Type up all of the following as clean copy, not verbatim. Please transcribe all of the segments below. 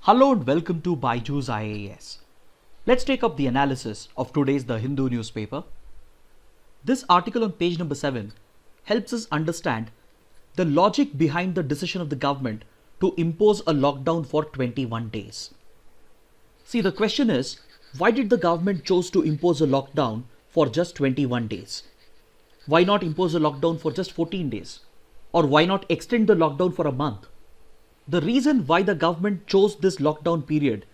Hello and welcome to BYJU'S IAS. Let's take up the analysis of today's The Hindu newspaper. This article on page number 7 helps us understand the logic behind the decision of the government to impose a lockdown for 21 days. See, the question is, why did the government choose to impose a lockdown for just 21 days? Why not impose a lockdown for just 14 days? Or why not extend the lockdown for a month? The reason why the government chose this lockdown period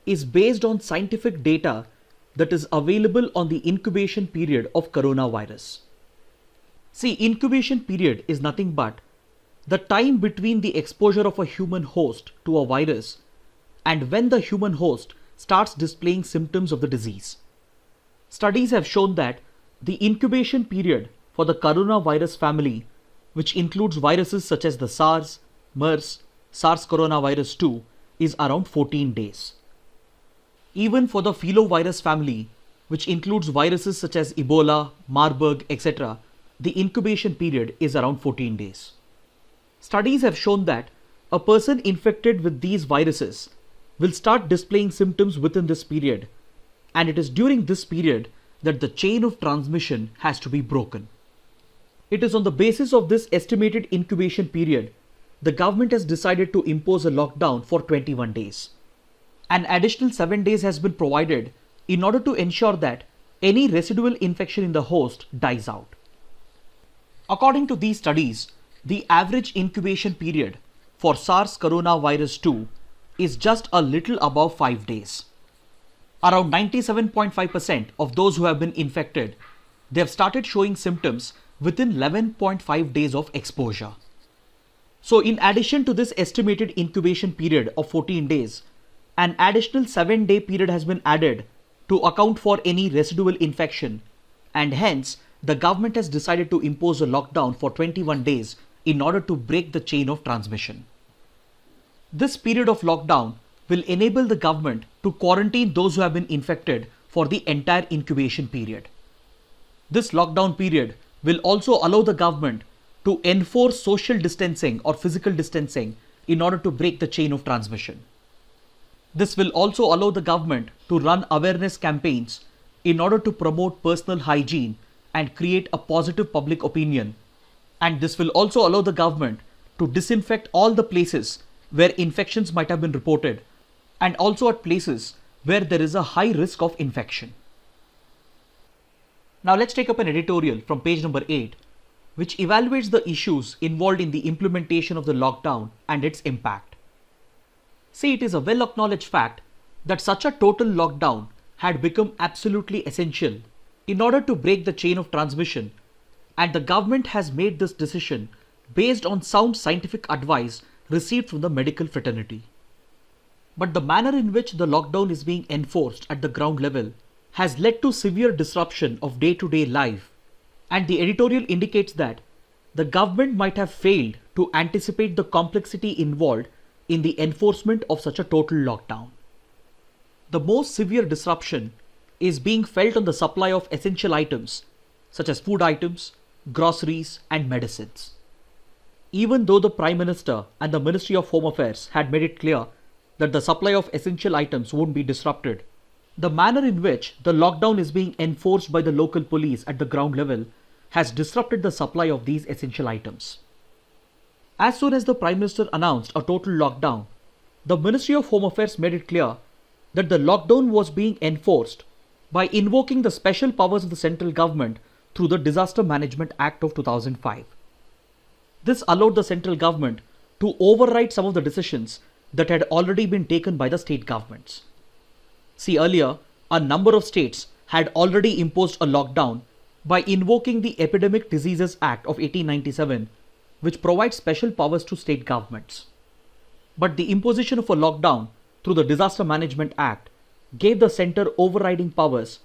is based on scientific data that is available on the incubation period of coronavirus. See, incubation period is nothing but the time between the exposure of a human host to a virus and when the human host starts displaying symptoms of the disease. Studies have shown that the incubation period for the coronavirus family, which includes viruses such as the SARS, MERS, SARS coronavirus 2, is around 14 days. Even for the filovirus family, which includes viruses such as Ebola, Marburg, etc., the incubation period is around 14 days. Studies have shown that a person infected with these viruses will start displaying symptoms within this period, and it is during this period that the chain of transmission has to be broken. It is on the basis of this estimated incubation period the government has decided to impose a lockdown for 21 days. An additional 7 days has been provided in order to ensure that any residual infection in the host dies out. According to these studies, the average incubation period for SARS coronavirus 2 is just a little above 5 days. Around 97.5% of those who have been infected, they have started showing symptoms within 11.5 days of exposure. So in addition to this estimated incubation period of 14 days, an additional 7-day period has been added to account for any residual infection, and hence the government has decided to impose a lockdown for 21 days in order to break the chain of transmission. This period of lockdown will enable the government to quarantine those who have been infected for the entire incubation period. This lockdown period will also allow the government to enforce social distancing or physical distancing in order to break the chain of transmission. This will also allow the government to run awareness campaigns in order to promote personal hygiene and create a positive public opinion. And this will also allow the government to disinfect all the places where infections might have been reported, and also at places where there is a high risk of infection. Now let's take up an editorial from page number 8, which evaluates the issues involved in the implementation of the lockdown and its impact. See, it is a well-acknowledged fact that such a total lockdown had become absolutely essential in order to break the chain of transmission, and the government has made this decision based on sound scientific advice received from the medical fraternity. But the manner in which the lockdown is being enforced at the ground level has led to severe disruption of day-to-day life, and the editorial indicates that the government might have failed to anticipate the complexity involved in the enforcement of such a total lockdown. The most severe disruption is being felt on the supply of essential items such as food items, groceries and medicines. Even though the Prime Minister and the Ministry of Home Affairs had made it clear that the supply of essential items won't be disrupted, the manner in which the lockdown is being enforced by the local police at the ground level has disrupted the supply of these essential items. As soon as the Prime Minister announced a total lockdown, the Ministry of Home Affairs made it clear that the lockdown was being enforced by invoking the special powers of the central government through the Disaster Management Act of 2005. This allowed the central government to override some of the decisions that had already been taken by the state governments. See, earlier, a number of states had already imposed a lockdown by invoking the Epidemic Diseases Act of 1897, which provides special powers to state governments. But the imposition of a lockdown through the Disaster Management Act gave the centre overriding powers,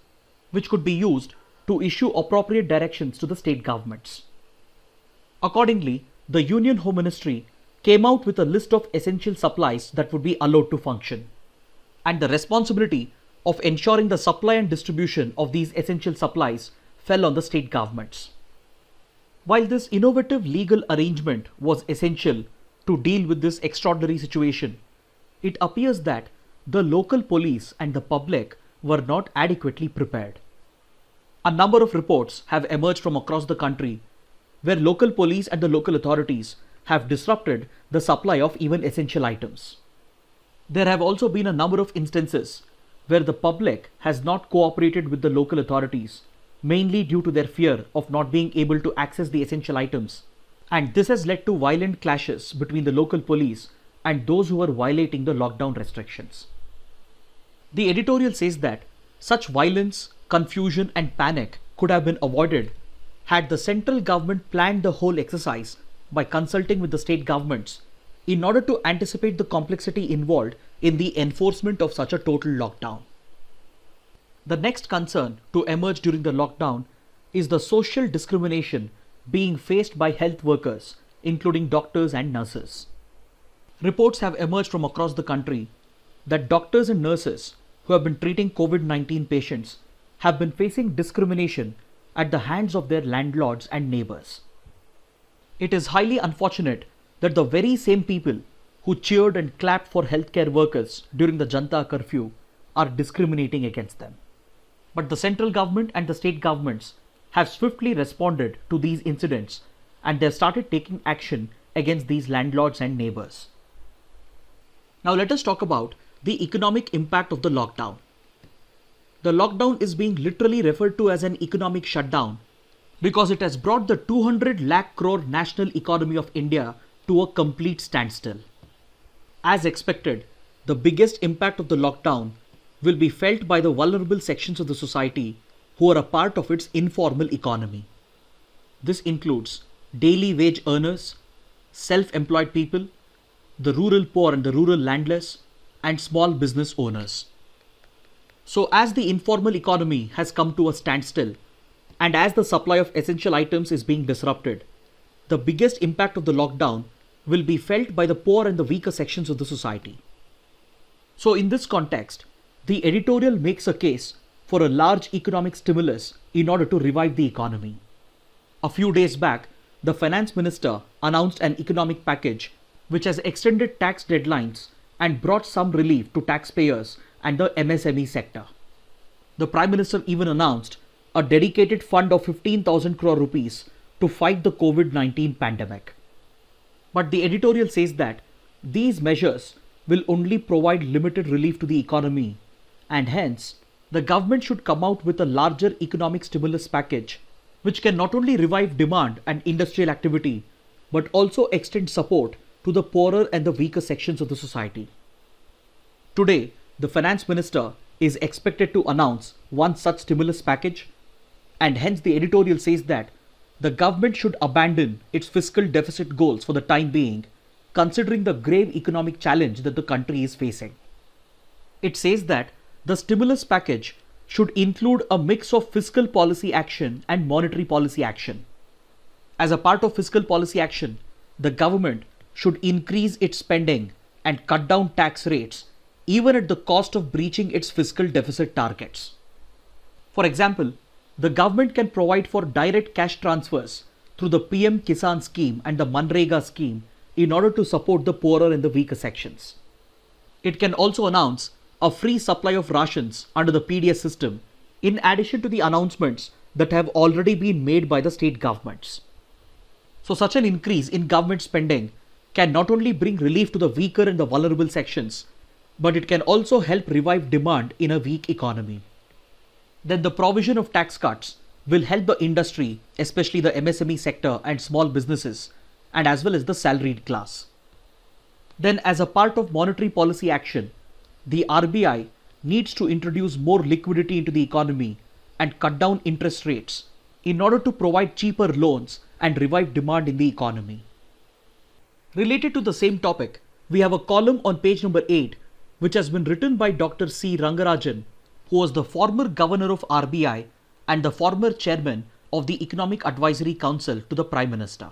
which could be used to issue appropriate directions to the state governments. Accordingly, the Union Home Ministry came out with a list of essential supplies that would be allowed to function, and the responsibility of ensuring the supply and distribution of these essential supplies fell on the state governments. While this innovative legal arrangement was essential to deal with this extraordinary situation, it appears that the local police and the public were not adequately prepared. A number of reports have emerged from across the country where local police and the local authorities have disrupted the supply of even essential items. There have also been a number of instances where the public has not cooperated with the local authorities, mainly due to their fear of not being able to access the essential items. And this has led to violent clashes between the local police and those who were violating the lockdown restrictions. The editorial says that such violence, confusion and panic could have been avoided had the central government planned the whole exercise by consulting with the state governments in order to anticipate the complexity involved in the enforcement of such a total lockdown. The next concern to emerge during the lockdown is the social discrimination being faced by health workers, including doctors and nurses. Reports have emerged from across the country that doctors and nurses who have been treating COVID-19 patients have been facing discrimination at the hands of their landlords and neighbors. It is highly unfortunate that the very same people who cheered and clapped for healthcare workers during the Janta curfew are discriminating against them. But the central government and the state governments have swiftly responded to these incidents and they have started taking action against these landlords and neighbors. Now let us talk about the economic impact of the lockdown. The lockdown is being literally referred to as an economic shutdown because it has brought the 200 lakh crore national economy of India to a complete standstill. As expected, the biggest impact of the lockdown will be felt by the vulnerable sections of the society who are a part of its informal economy. This includes daily wage earners, self-employed people, the rural poor and the rural landless, and small business owners. So as the informal economy has come to a standstill, and as the supply of essential items is being disrupted, the biggest impact of the lockdown will be felt by the poor and the weaker sections of the society. So in this context, the editorial makes a case for a large economic stimulus in order to revive the economy. A few days back, the finance minister announced an economic package which has extended tax deadlines and brought some relief to taxpayers and the MSME sector. The Prime Minister even announced a dedicated fund of 15,000 crore rupees to fight the COVID-19 pandemic. But the editorial says that these measures will only provide limited relief to the economy, and hence the government should come out with a larger economic stimulus package which can not only revive demand and industrial activity but also extend support to the poorer and the weaker sections of the society. Today, the finance minister is expected to announce one such stimulus package, and hence the editorial says that the government should abandon its fiscal deficit goals for the time being, considering the grave economic challenge that the country is facing. It says that the stimulus package should include a mix of fiscal policy action and monetary policy action. As a part of fiscal policy action, the government should increase its spending and cut down tax rates, even at the cost of breaching its fiscal deficit targets. For example, the government can provide for direct cash transfers through the PM-KISAN scheme and the Manrega scheme in order to support the poorer and the weaker sections. It can also announce a free supply of rations under the PDS system, in addition to the announcements that have already been made by the state governments. So such an increase in government spending can not only bring relief to the weaker and the vulnerable sections, but it can also help revive demand in a weak economy. Then the provision of tax cuts will help the industry, especially the MSME sector and small businesses, and as well as the salaried class. Then as a part of monetary policy action, the RBI needs to introduce more liquidity into the economy and cut down interest rates in order to provide cheaper loans and revive demand in the economy. Related to the same topic, we have a column on page number 8 which has been written by Dr. C. Rangarajan, who was the former governor of RBI and the former chairman of the Economic Advisory Council to the Prime Minister.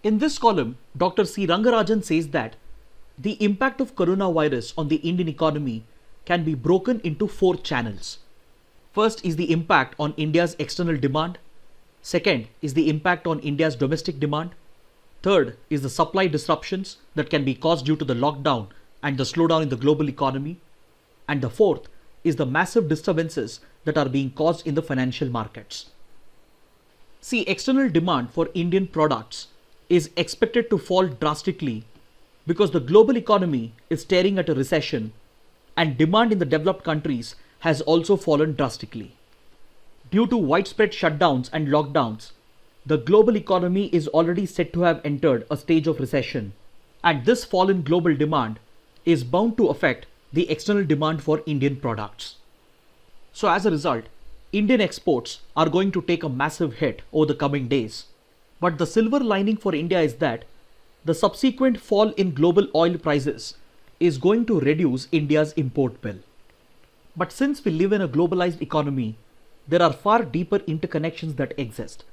In this column, Dr. C. Rangarajan says that the impact of coronavirus on the Indian economy can be broken into 4 channels. First is the impact on India's external demand. Second is the impact on India's domestic demand. Third is the supply disruptions that can be caused due to the lockdown and the slowdown in the global economy. And the fourth is the massive disturbances that are being caused in the financial markets. See, external demand for Indian products is expected to fall drastically because the global economy is staring at a recession and demand in the developed countries has also fallen drastically. Due to widespread shutdowns and lockdowns, the global economy is already said to have entered a stage of recession, and this fall in global demand is bound to affect the external demand for Indian products. So as a result, Indian exports are going to take a massive hit over the coming days. But the silver lining for India is that the subsequent fall in global oil prices is going to reduce India's import bill. But since we live in a globalized economy, there are far deeper interconnections that exist.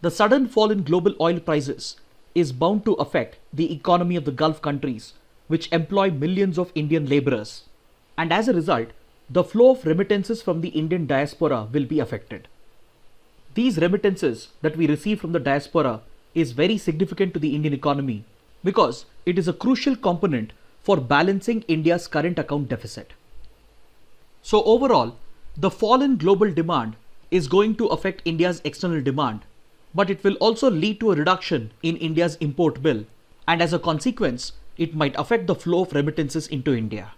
The sudden fall in global oil prices is bound to affect the economy of the Gulf countries, which employ millions of Indian laborers. And as a result, the flow of remittances from the Indian diaspora will be affected. These remittances that we receive from the diaspora is very significant to the Indian economy because it is a crucial component for balancing India's current account deficit. So overall, the fall in global demand is going to affect India's external demand, but it will also lead to a reduction in India's import bill, and as a consequence, it might affect the flow of remittances into India.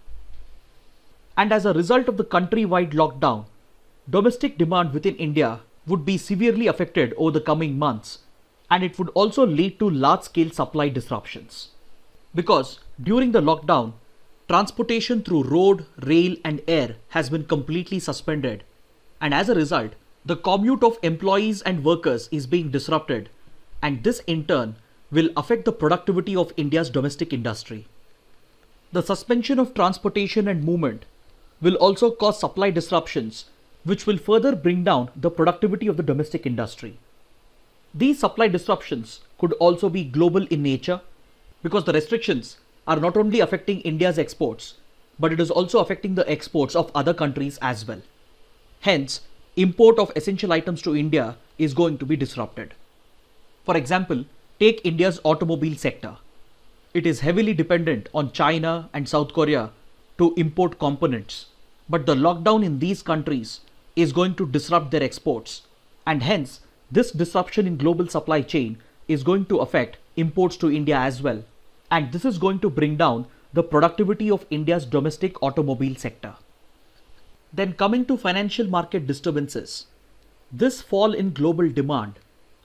And as a result of the countrywide lockdown, domestic demand within India would be severely affected over the coming months, and it would also lead to large-scale supply disruptions. Because during the lockdown, transportation through road, rail and air has been completely suspended, and as a result, the commute of employees and workers is being disrupted, and this in turn will affect the productivity of India's domestic industry. The suspension of transportation and movement will also cause supply disruptions, which will further bring down the productivity of the domestic industry. These supply disruptions could also be global in nature because the restrictions are not only affecting India's exports, but it is also affecting the exports of other countries as well. Hence, import of essential items to India is going to be disrupted. For example, take India's automobile sector. It is heavily dependent on China and South Korea to import components, but the lockdown in these countries is going to disrupt their exports, and hence this disruption in global supply chain is going to affect imports to India as well, and this is going to bring down the productivity of India's domestic automobile sector. Then coming to financial market disturbances, this fall in global demand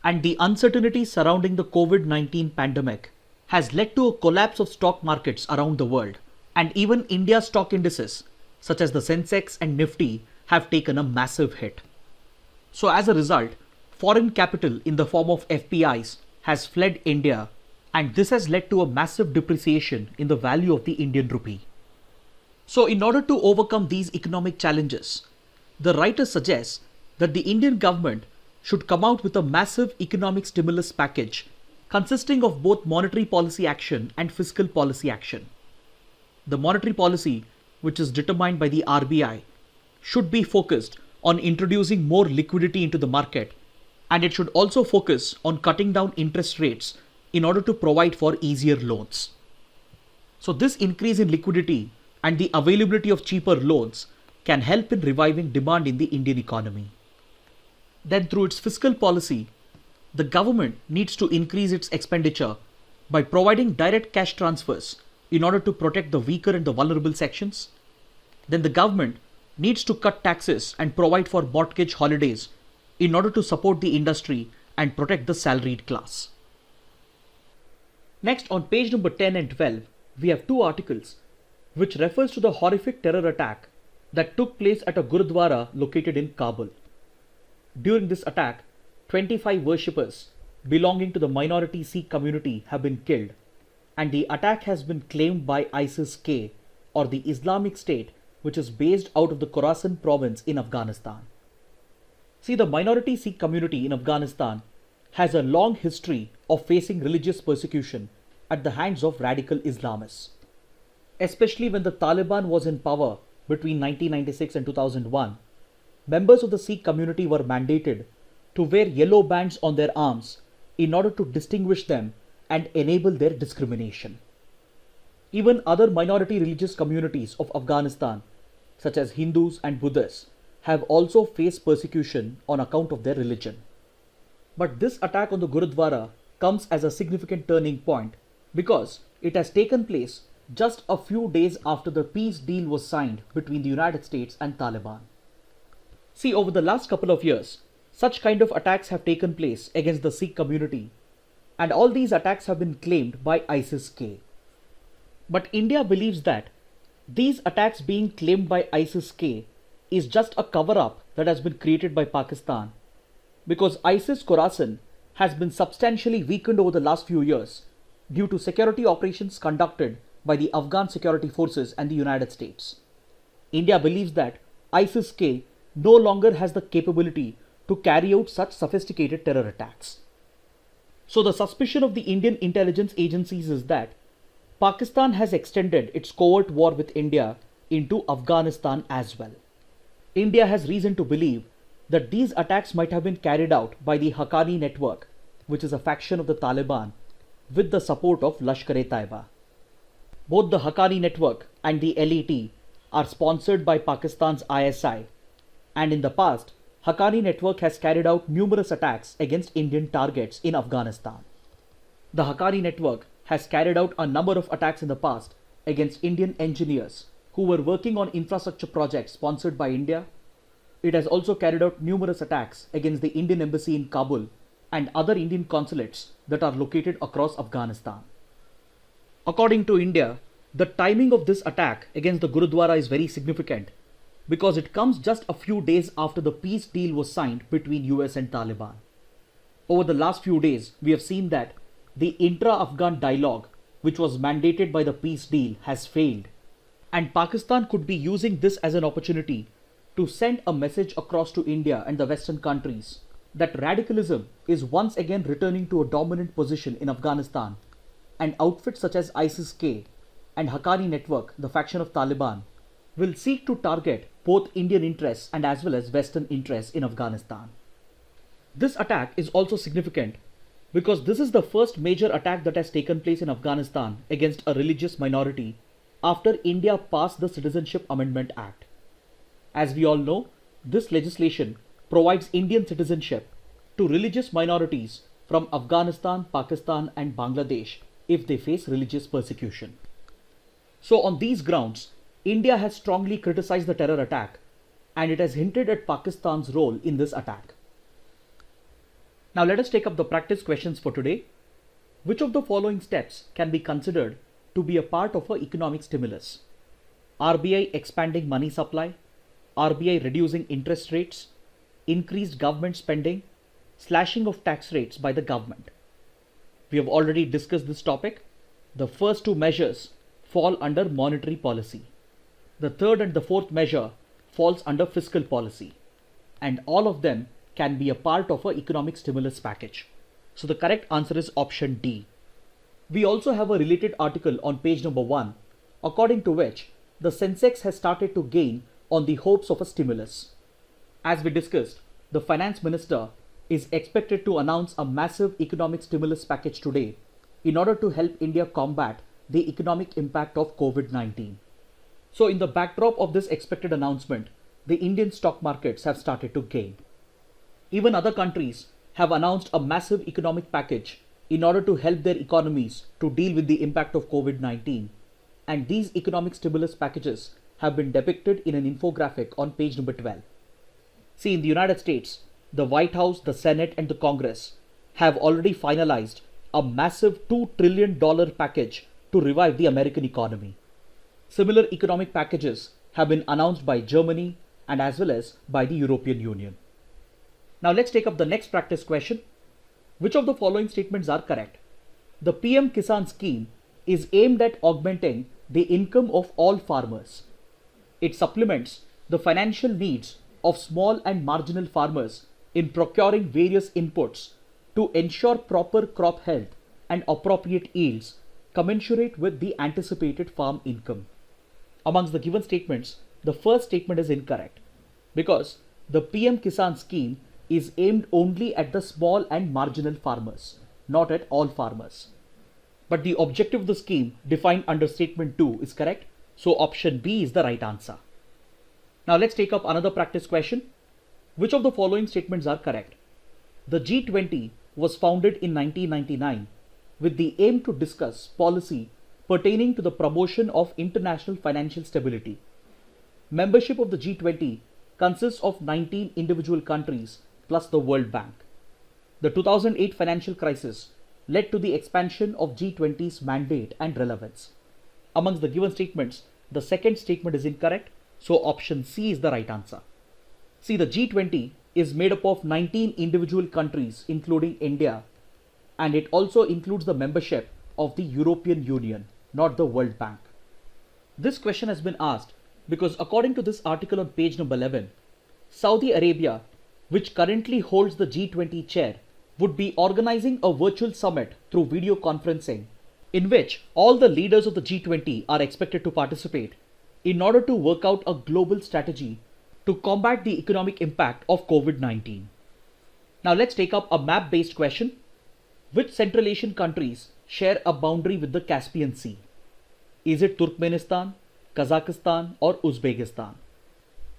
and the uncertainty surrounding the COVID-19 pandemic has led to a collapse of stock markets around the world, and even India's stock indices such as the Sensex and Nifty have taken a massive hit. So as a result, foreign capital in the form of FPIs has fled India, and this has led to a massive depreciation in the value of the Indian rupee. So in order to overcome these economic challenges, the writer suggests that the Indian government should come out with a massive economic stimulus package consisting of both monetary policy action and fiscal policy action. The monetary policy, which is determined by the RBI, should be focused on introducing more liquidity into the market, and it should also focus on cutting down interest rates in order to provide for easier loans. So this increase in liquidity and the availability of cheaper loans can help in reviving demand in the Indian economy. Then through its fiscal policy, the government needs to increase its expenditure by providing direct cash transfers in order to protect the weaker and the vulnerable sections. Then the government needs to cut taxes and provide for mortgage holidays in order to support the industry and protect the salaried class. Next, on page number 10 and 12, we have two articles which refers to the horrific terror attack that took place at a Gurdwara located in Kabul. During this attack, 25 worshippers belonging to the minority Sikh community have been killed, and the attack has been claimed by ISIS-K, or the Islamic State, which is based out of the Khorasan province in Afghanistan. See, the minority Sikh community in Afghanistan has a long history of facing religious persecution at the hands of radical Islamists. Especially when the Taliban was in power between 1996 and 2001, members of the Sikh community were mandated to wear yellow bands on their arms in order to distinguish them and enable their discrimination. Even other minority religious communities of Afghanistan, such as Hindus and Buddhists, have also faced persecution on account of their religion. But this attack on the Gurdwara comes as a significant turning point because it has taken place just a few days after the peace deal was signed between the United States and Taliban. See, over the last couple of years, such kind of attacks have taken place against the Sikh community, and all these attacks have been claimed by ISIS-K. But India believes that these attacks being claimed by ISIS-K is just a cover-up that has been created by Pakistan, because ISIS Khorasan has been substantially weakened over the last few years due to security operations conducted by the Afghan security forces and the United States. India believes that ISIS-K no longer has the capability to carry out such sophisticated terror attacks. So the suspicion of the Indian intelligence agencies is that Pakistan has extended its covert war with India into Afghanistan as well. India has reason to believe that these attacks might have been carried out by the Haqqani network, which is a faction of the Taliban, with the support of Lashkar-e-Taiba. Both the Haqqani network and the LET are sponsored by Pakistan's ISI, and in the past, Haqqani network has carried out numerous attacks against Indian targets in Afghanistan. The Haqqani network has carried out a number of attacks in the past against Indian engineers who were working on infrastructure projects sponsored by India. It has also carried out numerous attacks against the Indian embassy in Kabul and other Indian consulates that are located across Afghanistan. According to India, the timing of this attack against the Gurdwara is very significant because it comes just a few days after the peace deal was signed between US and Taliban. Over the last few days, we have seen that the intra-Afghan dialogue, which was mandated by the peace deal, has failed, and Pakistan could be using this as an opportunity to send a message across to India and the Western countries that radicalism is once again returning to a dominant position in Afghanistan, and outfits such as ISIS-K and Haqqani network, the faction of Taliban, will seek to target both Indian interests and as well as Western interests in Afghanistan. This attack is also significant because this is the first major attack that has taken place in Afghanistan against a religious minority after India passed the Citizenship Amendment Act. As we all know, this legislation provides Indian citizenship to religious minorities from Afghanistan, Pakistan and Bangladesh if they face religious persecution. So on these grounds, India has strongly criticized the terror attack and it has hinted at Pakistan's role in this attack. Now let us take up the practice questions for today. Which of the following steps can be considered to be a part of an economic stimulus? RBI expanding money supply, RBI reducing interest rates, increased government spending, slashing of tax rates by the government. We have already discussed this topic. The first two measures fall under monetary policy. The third and the fourth measure falls under fiscal policy. And all of them can be a part of an economic stimulus package. So the correct answer is option D. We also have a related article on page number 1, according to which the Sensex has started to gain on the hopes of a stimulus. As we discussed, the finance minister is expected to announce a massive economic stimulus package today in order to help India combat the economic impact of COVID-19. So in the backdrop of this expected announcement, the Indian stock markets have started to gain. Even other countries have announced a massive economic package in order to help their economies to deal with the impact of COVID-19. And these economic stimulus packages have been depicted in an infographic on page number 12. See, in the United States, the White House, the Senate and the Congress have already finalized a massive $2 trillion package to revive the American economy. Similar economic packages have been announced by Germany and as well as by the European Union. Now let's take up the next practice question. Which of the following statements are correct? The PM-KISAN scheme is aimed at augmenting the income of all farmers. It supplements the financial needs of small and marginal farmers in procuring various inputs to ensure proper crop health and appropriate yields commensurate with the anticipated farm income. Amongst the given statements, the first statement is incorrect because the PM-KISAN scheme is aimed only at the small and marginal farmers, not at all farmers. but the objective of the scheme defined under statement 2 is correct. So option B is the right answer. Now let's take up another practice question. Which of the following statements are correct? The G20 was founded in 1999 with the aim to discuss policy pertaining to the promotion of international financial stability. Membership of the G20 consists of 19 individual countries plus the World Bank. The 2008 financial crisis led to the expansion of G20's mandate and relevance. Amongst the given statements, the second statement is incorrect, so option C is the right answer. See, the G20 is made up of 19 individual countries including India, and it also includes the membership of the European Union, not the World Bank. This question has been asked because according to this article on page number 11, Saudi Arabia, which currently holds the G20 chair, would be organizing a virtual summit through video conferencing in which all the leaders of the G20 are expected to participate in order to work out a global strategy to combat the economic impact of COVID-19. Now let's take up a map-based question. Which Central Asian countries share a boundary with the Caspian Sea? Is it Turkmenistan, Kazakhstan or Uzbekistan?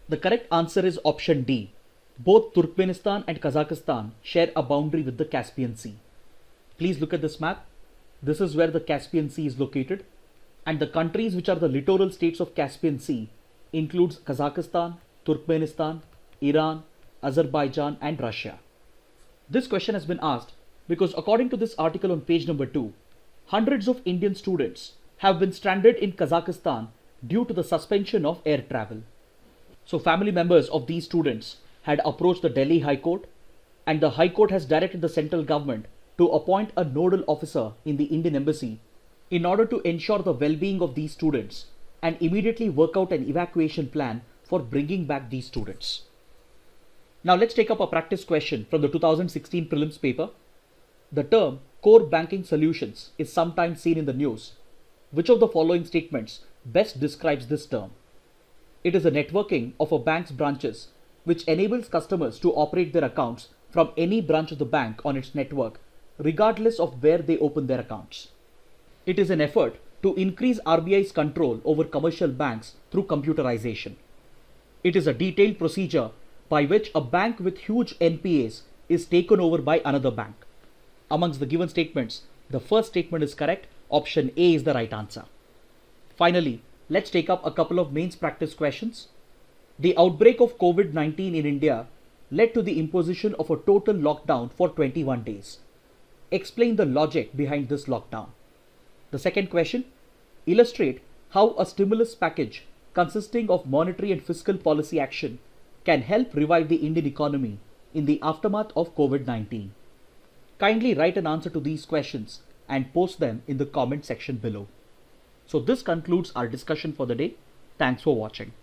The correct answer is option D. Both Turkmenistan and Kazakhstan share a boundary with the Caspian Sea. Please look at this map. This is where the Caspian Sea is located, and the countries which are the littoral states of Caspian Sea includes Kazakhstan, Turkmenistan, Iran, Azerbaijan and Russia. This question has been asked because according to this article on page number 2, hundreds of Indian students have been stranded in Kazakhstan due to the suspension of air travel. So family members of these students had approached the Delhi High Court, and the High Court has directed the central government to appoint a nodal officer in the Indian embassy in order to ensure the well-being of these students and immediately work out an evacuation plan for bringing back these students. Now let's take up a practice question from the 2016 prelims paper. The term core banking solutions is sometimes seen in the news. Which of the following statements best describes this term? It is a networking of a bank's branches which enables customers to operate their accounts from any branch of the bank on its network, regardless of where they open their accounts. It is an effort to increase RBI's control over commercial banks through computerization. It is a detailed procedure by which a bank with huge NPAs is taken over by another bank. Amongst the given statements, the first statement is correct. Option A is the right answer. Finally, let's take up a couple of mains practice questions. The outbreak of COVID-19 in India led to the imposition of a total lockdown for 21 days. Explain the logic behind this lockdown. The second question, illustrate how a stimulus package consisting of monetary and fiscal policy action can help revive the Indian economy in the aftermath of COVID-19. Kindly write an answer to these questions and post them in the comment section below. So this concludes our discussion for the day. Thanks for watching.